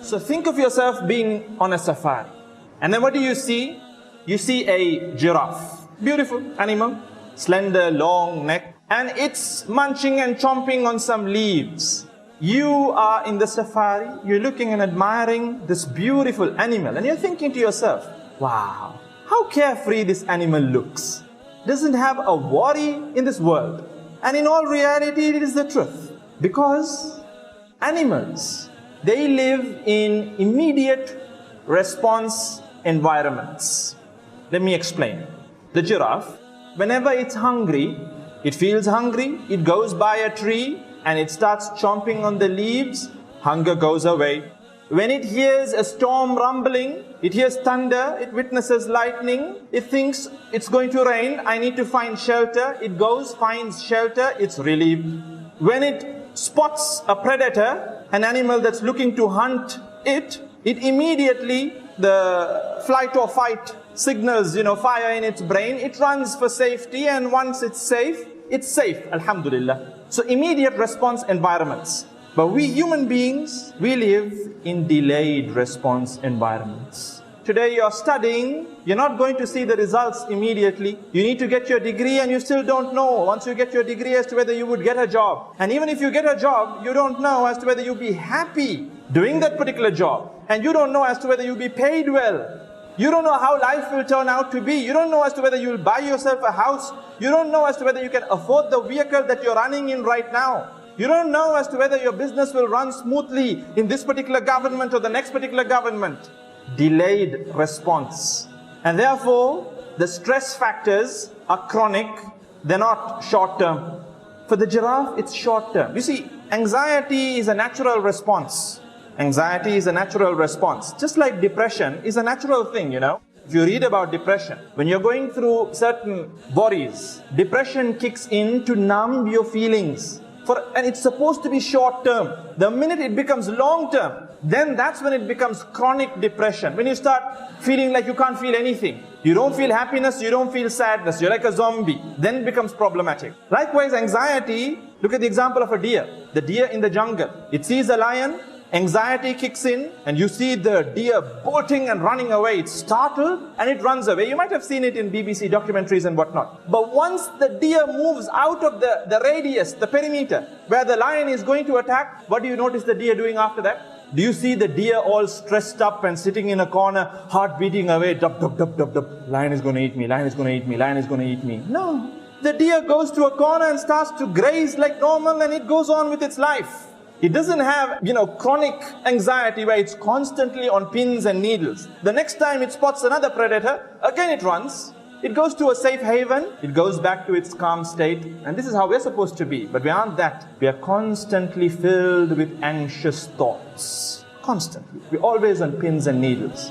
So think of yourself being on a safari. And then what do you see? You see a giraffe. Beautiful animal, slender, long neck. And it's munching and chomping on some leaves. You are in the safari, you're looking and admiring this beautiful animal. And you're thinking to yourself, wow, how carefree this animal looks. Doesn't have a worry in this world. And in all reality, it is the truth. Because animals, they live in immediate response environments. Let me explain. The giraffe, whenever it's hungry, it feels hungry, it goes by a tree and it starts chomping on the leaves, hunger goes away. When it hears a storm rumbling, it hears thunder, it witnesses lightning, it thinks it's going to rain, I need to find shelter, it goes, finds shelter, it's relieved. When it spots a predator, an animal that's looking to hunt it immediately, the flight or fight signals, fire in its brain, it runs for safety, and once it's safe, alhamdulillah. So immediate response environments. But we human beings, we live in delayed response environments. Today you're studying, you're not going to see the results immediately. You need to get your degree and you still don't know once you get your degree as to whether you would get a job. And even if you get a job, you don't know as to whether you'll be happy doing that particular job. And you don't know as to whether you'll be paid well. You don't know how life will turn out to be. You don't know as to whether you'll buy yourself a house. You don't know as to whether you can afford the vehicle that you're running in right now. You don't know as to whether your business will run smoothly in this particular government or the next particular government. Delayed response. And therefore, the stress factors are chronic. They're not short term. For the giraffe, it's short term. You see, anxiety is a natural response. Anxiety is a natural response. Just like depression is a natural thing, If you read about depression, when you're going through certain worries, depression kicks in to numb your feelings. And it's supposed to be short term. The minute it becomes long term, then that's when it becomes chronic depression. When you start feeling like you can't feel anything. You don't feel happiness, you don't feel sadness, you're like a zombie. Then it becomes problematic. Likewise, anxiety, look at the example of a deer. The deer in the jungle. It sees a lion, anxiety kicks in, and you see the deer bolting and running away. It's startled and it runs away. You might have seen it in BBC documentaries and whatnot. But once the deer moves out of the radius, the perimeter, where the lion is going to attack, what do you notice the deer doing after that? Do you see the deer all stressed up and sitting in a corner, heart beating away, dub, dub, dub, dub, dub. Lion is going to eat me, lion is going to eat me, lion is going to eat me. No. The deer goes to a corner and starts to graze like normal, and it goes on with its life. It doesn't have, chronic anxiety where it's constantly on pins and needles. The next time it spots another predator, again it runs. It goes to a safe haven. It goes back to its calm state. And this is how we're supposed to be. But we aren't that. We are constantly filled with anxious thoughts. Constantly. We're always on pins and needles.